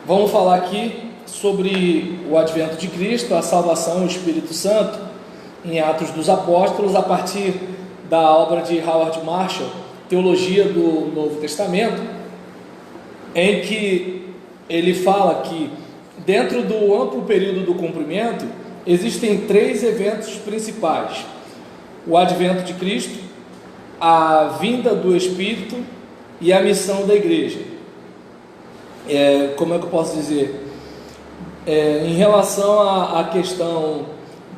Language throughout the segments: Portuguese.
Vamos falar aqui sobre o advento de Cristo, a salvação, o Espírito Santo, em Atos dos Apóstolos, a partir da obra de Howard Marshall, Teologia do Novo Testamento, em que ele fala que dentro do amplo período do cumprimento existem três eventos principais: o advento de Cristo, a vinda do Espírito e a missão da igreja. Como é que eu posso dizer? Em relação à questão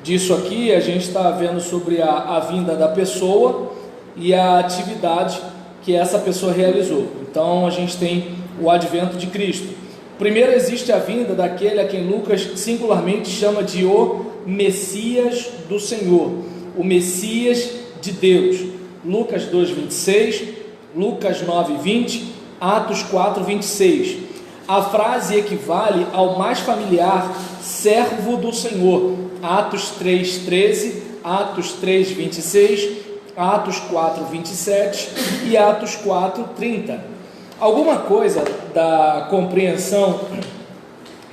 disso aqui, a gente está vendo sobre a vinda da pessoa e a atividade que essa pessoa realizou. Então a gente tem o advento de Cristo. Primeiro existe a vinda daquele a quem Lucas singularmente chama de o Messias do Senhor, o Messias de Deus. Lucas 2:26, Lucas 9:20, Atos 4:26. A frase equivale ao mais familiar servo do Senhor, Atos 3:13, Atos 3:26, Atos 4:27 e Atos 4:30. Alguma coisa da compreensão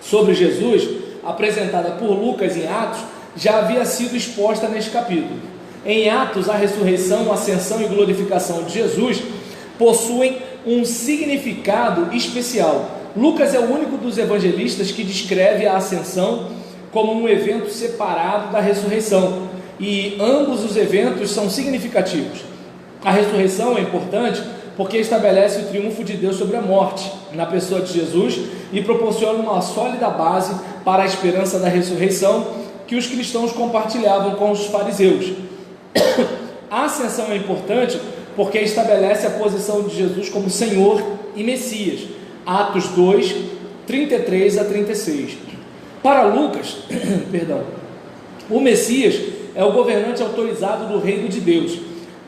sobre Jesus apresentada por Lucas em Atos já havia sido exposta neste capítulo. Em Atos, a ressurreição, ascensão e glorificação de Jesus possuem um significado especial. Lucas é o único dos evangelistas que descreve a ascensão como um evento separado da ressurreição, e ambos os eventos são significativos. A ressurreição é importante porque estabelece o triunfo de Deus sobre a morte na pessoa de Jesus e proporciona uma sólida base para a esperança da ressurreição que os cristãos compartilhavam com os fariseus. A ascensão é importante porque estabelece a posição de Jesus como Senhor e Messias, Atos 2, 33 a 36. Para Lucas, o Messias é o governante autorizado do reino de Deus.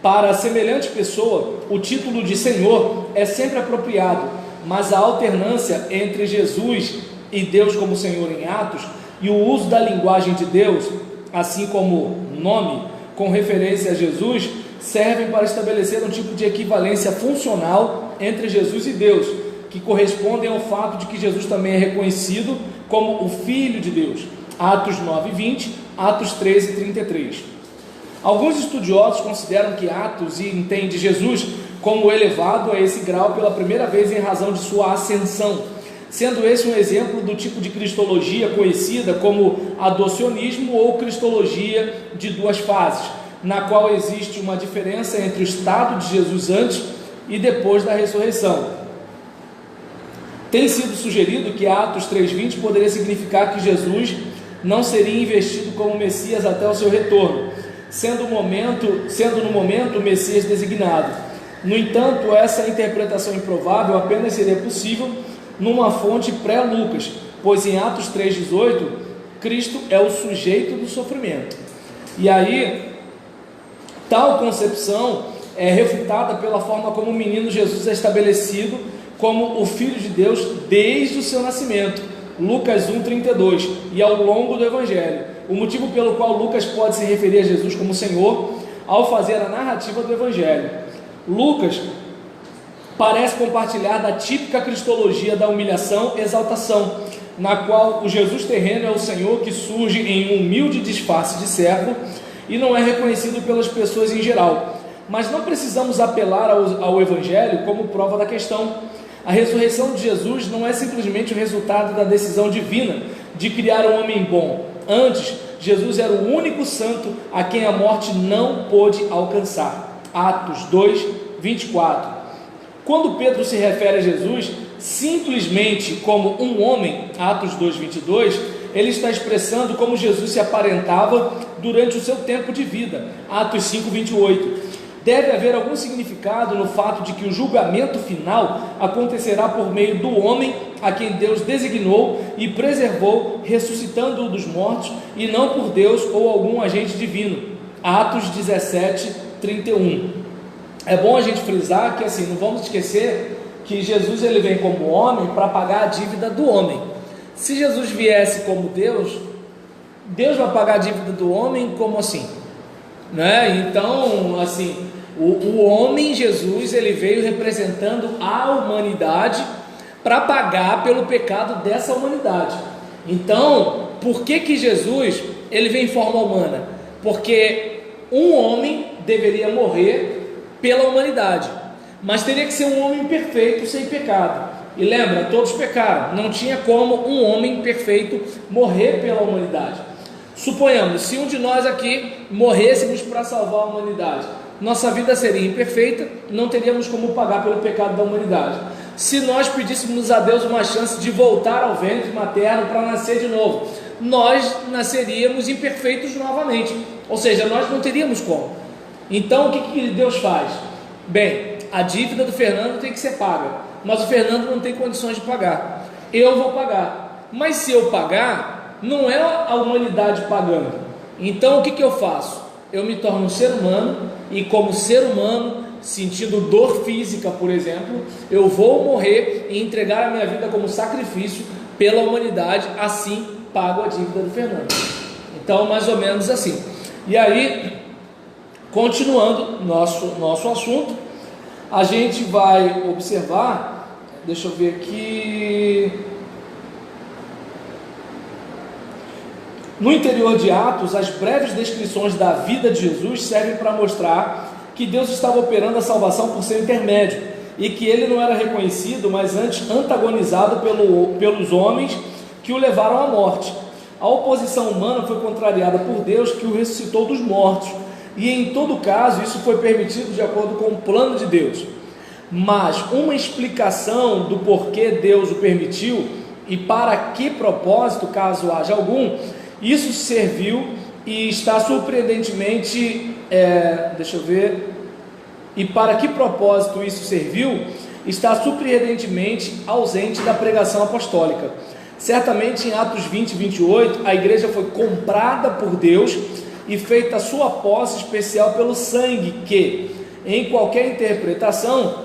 Para a semelhante pessoa, o título de Senhor é sempre apropriado, mas a alternância entre Jesus e Deus como Senhor em Atos e o uso da linguagem de Deus, assim como nome, com referência a Jesus, servem para estabelecer um tipo de equivalência funcional entre Jesus e Deus, que correspondem ao fato de que Jesus também é reconhecido como o Filho de Deus, Atos 9:20, Atos 13:33. Alguns estudiosos consideram que Atos entende Jesus como elevado a esse grau pela primeira vez em razão de sua ascensão, sendo esse um exemplo do tipo de cristologia conhecida como adocionismo ou cristologia de duas fases, na qual existe uma diferença entre o estado de Jesus antes e depois da ressurreição. Tem sido sugerido que Atos 3:20 poderia significar que Jesus não seria investido como Messias até o seu retorno, sendo no momento o Messias designado. No entanto, essa interpretação improvável apenas seria possível numa fonte pré-Lucas, pois em Atos 3:18, Cristo é o sujeito do sofrimento. E aí, tal concepção é refutada pela forma como o menino Jesus é estabelecido como o Filho de Deus desde o seu nascimento, Lucas 1:32, e ao longo do Evangelho. O motivo pelo qual Lucas pode se referir a Jesus como Senhor ao fazer a narrativa do Evangelho. Lucas parece compartilhar da típica cristologia da humilhação e exaltação, na qual o Jesus terreno é o Senhor que surge em um humilde disfarce de servo e não é reconhecido pelas pessoas em geral. Mas não precisamos apelar ao Evangelho como prova da questão. A ressurreição de Jesus não é simplesmente o resultado da decisão divina de criar um homem bom. Antes, Jesus era o único santo a quem a morte não pôde alcançar. Atos 2:24. Quando Pedro se refere a Jesus simplesmente como um homem, Atos 2:22, ele está expressando como Jesus se aparentava durante o seu tempo de vida, Atos 5:28. Deve haver algum significado no fato de que o julgamento final acontecerá por meio do homem a quem Deus designou e preservou, ressuscitando-o dos mortos, e não por Deus ou algum agente divino, Atos 17:31. É bom a gente frisar que assim, não vamos esquecer que Jesus ele vem como homem para pagar a dívida do homem. Se Jesus viesse como Deus, Deus vai pagar a dívida do homem como assim? Né? Então, assim, o homem Jesus, ele veio representando a humanidade para pagar pelo pecado dessa humanidade. Então, por que Jesus ele vem em forma humana? Porque um homem deveria morrer pela humanidade, mas teria que ser um homem perfeito, sem pecado. E lembra, todos pecaram, não tinha como um homem perfeito morrer pela humanidade. Suponhamos, se um de nós aqui morrêssemos para salvar a humanidade, nossa vida seria imperfeita, não teríamos como pagar pelo pecado da humanidade. Se nós pedíssemos a Deus uma chance de voltar ao ventre materno para nascer de novo, nós nasceríamos imperfeitos novamente, ou seja, nós não teríamos como. Então o que Deus faz? Bem, a dívida do Fernando tem que ser paga, mas o Fernando não tem condições de pagar, eu vou pagar. Mas se eu pagar, não é a humanidade pagando. Então o que eu faço? Eu me torno um ser humano, e como ser humano, sentindo dor física, por exemplo, eu vou morrer e entregar a minha vida como sacrifício pela humanidade, assim pago a dívida do Fernando. Então, mais ou menos assim. E aí, continuando nosso assunto, a gente vai observar, deixa eu ver aqui, no interior de Atos, as breves descrições da vida de Jesus servem para mostrar que Deus estava operando a salvação por seu intermédio, e que ele não era reconhecido, mas antes antagonizado pelos homens que o levaram à morte. A oposição humana foi contrariada por Deus, que o ressuscitou dos mortos, e em todo caso isso foi permitido de acordo com o plano de Deus. Mas uma explicação do porquê Deus o permitiu e para que propósito, caso haja algum, isso serviu e está surpreendentemente, e para que propósito isso serviu, está surpreendentemente ausente da pregação apostólica. Certamente em Atos 20 e 28, a igreja foi comprada por Deus e feita sua posse especial pelo sangue, que, em qualquer interpretação,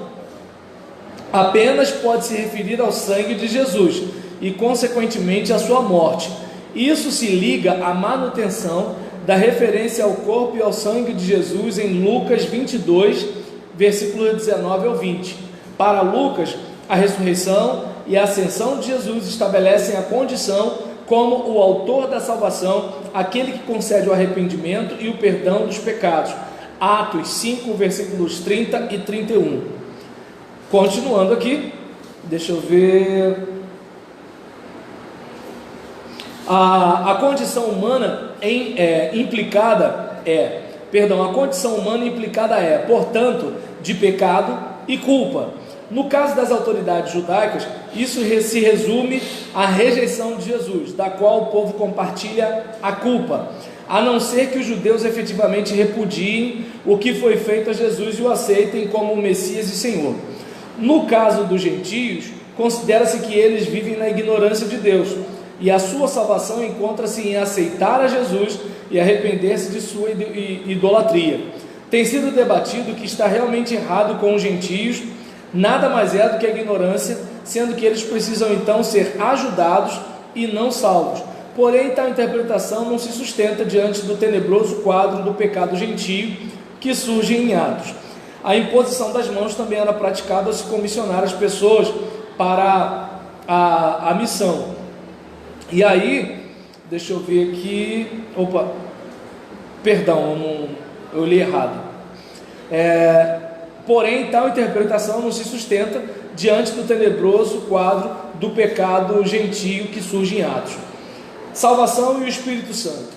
apenas pode se referir ao sangue de Jesus e, consequentemente, à sua morte. Isso se liga à manutenção da referência ao corpo e ao sangue de Jesus em Lucas 22, versículos 19 ao 20. Para Lucas, a ressurreição e a ascensão de Jesus estabelecem a condição como o autor da salvação, aquele que concede o arrependimento e o perdão dos pecados. Atos 5, versículos 30 e 31. Continuando aqui, deixa eu ver. A condição humana implicada é, portanto, de pecado e culpa. No caso das autoridades judaicas, isso se resume à rejeição de Jesus, da qual o povo compartilha a culpa, a não ser que os judeus efetivamente repudiem o que foi feito a Jesus e o aceitem como o Messias e Senhor. No caso dos gentios, considera-se que eles vivem na ignorância de Deus, e a sua salvação encontra-se em aceitar a Jesus e arrepender-se de sua idolatria. Tem sido debatido que está realmente errado com os gentios, nada mais é do que a ignorância, sendo que eles precisam então ser ajudados e não salvos. Porém, tal interpretação não se sustenta diante do tenebroso quadro do pecado gentio que surge em Atos. A imposição das mãos também era praticada ao se comissionar as pessoas para a missão. E aí, deixa eu ver aqui, eu li errado. Porém, tal interpretação não se sustenta diante do tenebroso quadro do pecado gentio que surge em Atos. Salvação e o Espírito Santo.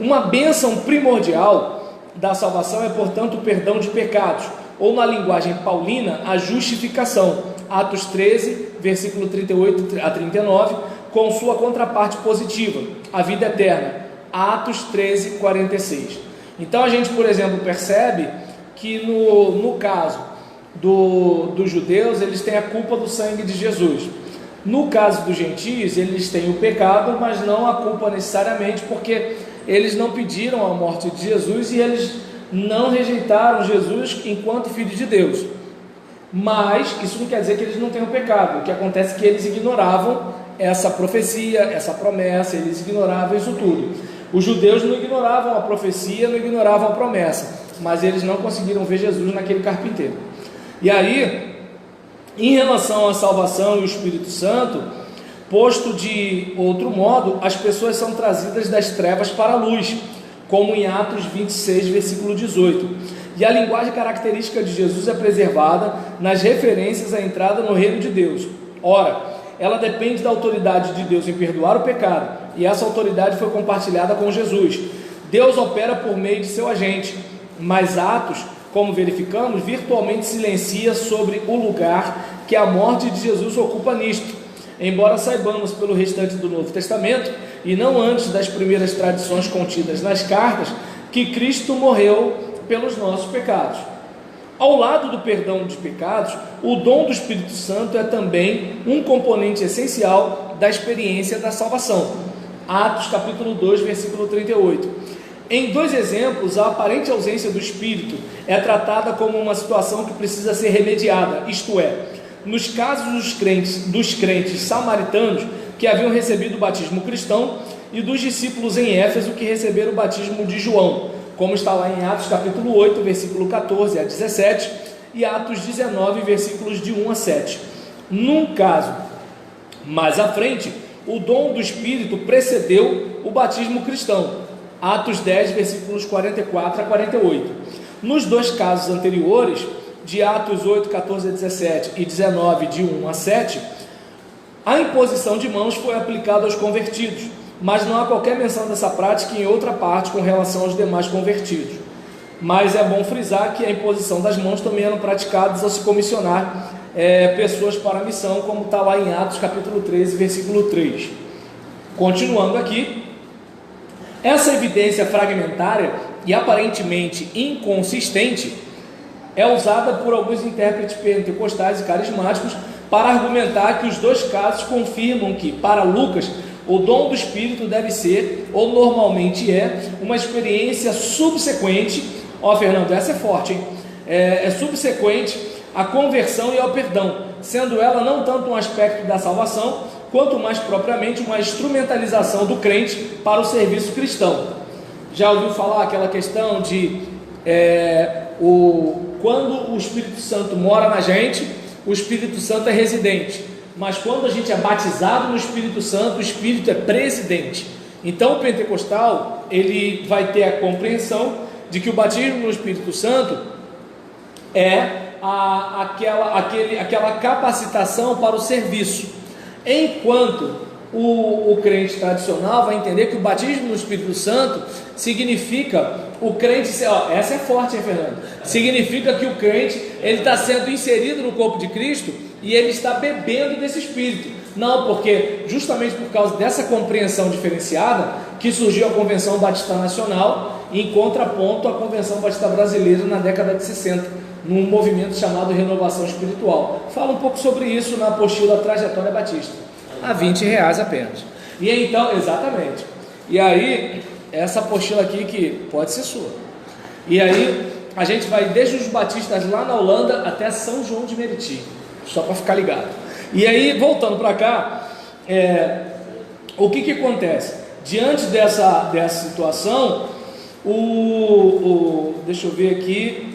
Uma bênção primordial da salvação é, portanto, o perdão de pecados, ou na linguagem paulina, a justificação. Atos 13, versículo 38 a 39, com sua contraparte positiva, a vida eterna. Atos 13, 46. Então a gente, por exemplo, percebe que no caso dos judeus, eles têm a culpa do sangue de Jesus. No caso dos gentios, eles têm o pecado, mas não a culpa necessariamente, porque eles não pediram a morte de Jesus e eles não rejeitaram Jesus enquanto filho de Deus. Mas isso não quer dizer que eles não tenham pecado. O que acontece é que eles ignoravam essa profecia, essa promessa, eles ignoravam isso tudo. Os judeus não ignoravam a profecia, não ignoravam a promessa, mas eles não conseguiram ver Jesus naquele carpinteiro. E aí, Em relação à salvação e o Espírito Santo, posto de outro modo, as pessoas são trazidas das trevas para a luz, como em Atos 26, versículo 18. E a linguagem característica de Jesus é preservada nas referências à entrada no reino de Deus. Ora, ela depende da autoridade de Deus em perdoar o pecado, e essa autoridade foi compartilhada com Jesus. Deus opera por meio de seu agente, mas Atos, como verificamos, virtualmente silencia sobre o lugar que a morte de Jesus ocupa nisto, embora saibamos pelo restante do Novo Testamento, e não antes das primeiras tradições contidas nas cartas, que Cristo morreu pelos nossos pecados. Ao lado do perdão dos pecados, o dom do Espírito Santo é também um componente essencial da experiência da salvação. Atos capítulo 2, versículo 38. Em dois exemplos, a aparente ausência do Espírito é tratada como uma situação que precisa ser remediada, isto é, nos casos dos crentes samaritanos que haviam recebido o batismo cristão e dos discípulos em Éfeso que receberam o batismo de João, como está lá em Atos capítulo 8, versículo 14 a 17 e Atos 19, versículos de 1 a 7. Num caso mais à frente, o dom do Espírito precedeu o batismo cristão, Atos 10, versículos 44 a 48. Nos dois casos anteriores, de Atos 8, 14 a 17 e 19, de 1 a 7, a imposição de mãos foi aplicada aos convertidos, mas não há qualquer menção dessa prática em outra parte com relação aos demais convertidos. Mas é bom frisar que a imposição das mãos também eram praticadas ao se comissionar pessoas para a missão, como está lá em Atos capítulo 13, versículo 3. Continuando aqui, essa evidência fragmentária e aparentemente inconsistente é usada por alguns intérpretes pentecostais e carismáticos para argumentar que os dois casos confirmam que, para Lucas, o dom do Espírito deve ser, ou normalmente é, uma experiência subsequente, Fernando, essa é forte, hein? É subsequente à conversão e ao perdão, sendo ela não tanto um aspecto da salvação, quanto mais propriamente uma instrumentalização do crente para o serviço cristão. Já ouviu falar aquela questão de quando o Espírito Santo mora na gente, o Espírito Santo é residente, mas quando a gente é batizado no Espírito Santo, o Espírito é presidente. Então o pentecostal, ele vai ter a compreensão de que o batismo no Espírito Santo é aquela capacitação para o serviço, enquanto o crente tradicional vai entender que o batismo no Espírito Santo significa o crente, essa é forte, hein, Fernando? Significa que o crente, ele está sendo inserido no corpo de Cristo e ele está bebendo desse Espírito. Não, porque justamente por causa dessa compreensão diferenciada que surgiu a Convenção Batista Nacional, em contraponto à Convenção Batista Brasileira na década de 60, num movimento chamado Renovação Espiritual. Fala um pouco sobre isso na apostila Trajetória Batista, a R$20 apenas. E então, exatamente. E aí, essa apostila aqui que pode ser sua. E aí, a gente vai desde os batistas lá na Holanda até São João de Meriti, só para ficar ligado. E aí, voltando para cá, o que acontece? Diante dessa situação, deixa eu ver aqui,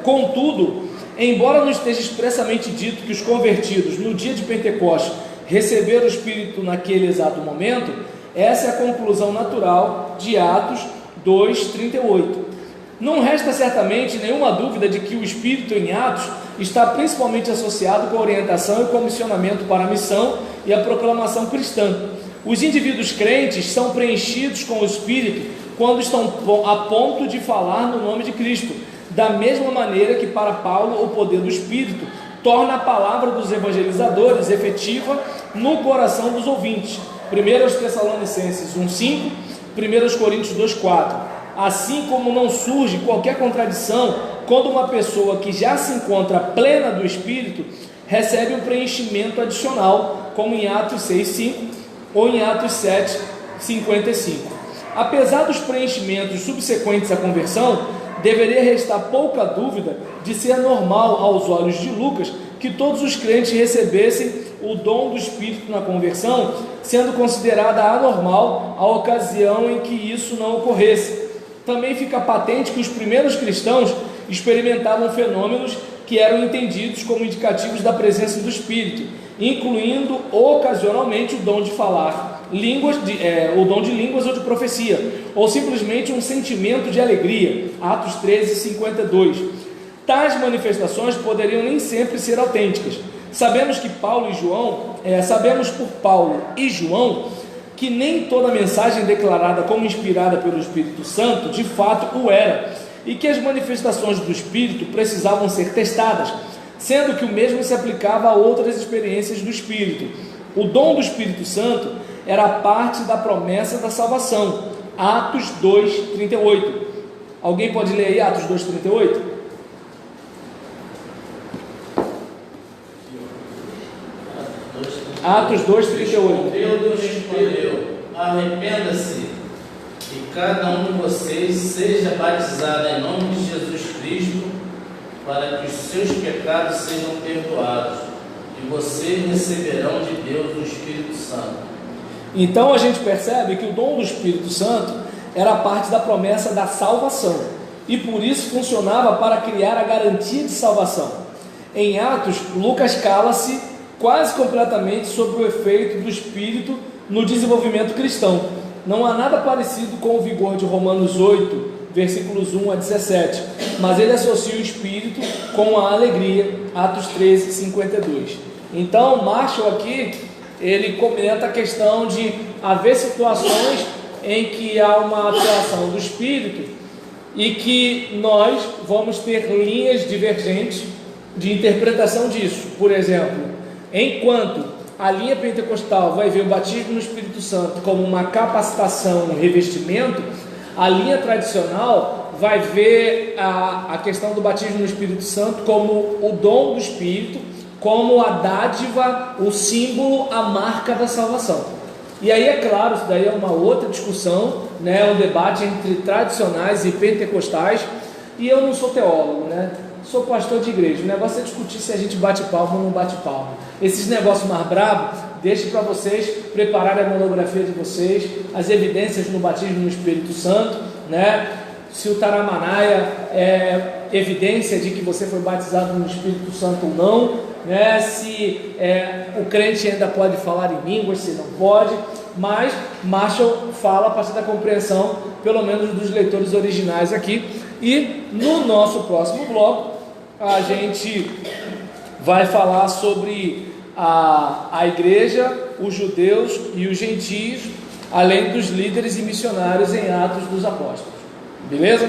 contudo, embora não esteja expressamente dito que os convertidos no dia de Pentecostes receberam o Espírito naquele exato momento, essa é a conclusão natural de Atos 2:38. Não resta certamente nenhuma dúvida de que o Espírito em Atos está principalmente associado com a orientação e comissionamento para a missão e a proclamação cristã. Os indivíduos crentes são preenchidos com o Espírito quando estão a ponto de falar no nome de Cristo, da mesma maneira que para Paulo o poder do Espírito torna a palavra dos evangelizadores efetiva no coração dos ouvintes. 1 Tessalonicenses 1:5, 1 Coríntios 2:4. Assim como não surge qualquer contradição quando uma pessoa que já se encontra plena do Espírito recebe um preenchimento adicional, como em Atos 6:5 ou em Atos 7:55. Apesar dos preenchimentos subsequentes à conversão, deveria restar pouca dúvida de ser normal aos olhos de Lucas que todos os crentes recebessem o dom do Espírito na conversão, sendo considerada anormal a ocasião em que isso não ocorresse. Também fica patente que os primeiros cristãos experimentavam fenômenos que eram entendidos como indicativos da presença do Espírito, incluindo ocasionalmente o dom de falar línguas, o dom de línguas ou de profecia, ou simplesmente um sentimento de alegria. Atos 13:52. Tais manifestações poderiam nem sempre ser autênticas. Sabemos por Paulo e João que nem toda mensagem declarada como inspirada pelo Espírito Santo de fato o era, e que as manifestações do Espírito precisavam ser testadas, sendo que o mesmo se aplicava a outras experiências do Espírito. O dom do Espírito Santo era parte da promessa da salvação. Atos 2:38. Alguém pode ler aí Atos 2:38? Atos 2:38. Deus respondeu: arrependa-se e cada um de vocês seja batizado em nome de Jesus Cristo, para que os seus pecados sejam perdoados, e vocês receberão de Deus o Espírito Santo. Então a gente percebe que o dom do Espírito Santo era parte da promessa da salvação, e por isso funcionava para criar a garantia de salvação. Em Atos, Lucas cala-se quase completamente sobre o efeito do Espírito no desenvolvimento cristão. Não há nada parecido com o vigor de Romanos 8, versículos 1 a 17, mas ele associa o Espírito com a alegria. Atos 13:52. Então Marshall aqui, ele comenta a questão de haver situações em que há uma atuação do Espírito e que nós vamos ter linhas divergentes de interpretação disso. Por exemplo, enquanto a linha pentecostal vai ver o batismo no Espírito Santo como uma capacitação, um revestimento, a linha tradicional vai ver a questão do batismo no Espírito Santo como o dom do Espírito, como a dádiva, o símbolo, a marca da salvação. E aí, é claro, isso daí é uma outra discussão, né? Um debate entre tradicionais e pentecostais, e eu não sou teólogo, né? Sou pastor de igreja. O negócio é discutir se a gente bate palma ou não bate palma. Esses negócios mais bravos, deixe para vocês prepararem a monografia de vocês, as evidências no batismo no Espírito Santo, né? Se o Taramanaia é evidência de que você foi batizado no Espírito Santo ou não, né? Se o crente ainda pode falar em línguas, se não pode, mas Marshall fala a partir da compreensão, pelo menos dos leitores originais aqui. E no nosso próximo bloco a gente vai falar sobre a igreja, os judeus e os gentios, além dos líderes e missionários em Atos dos Apóstolos. Beleza?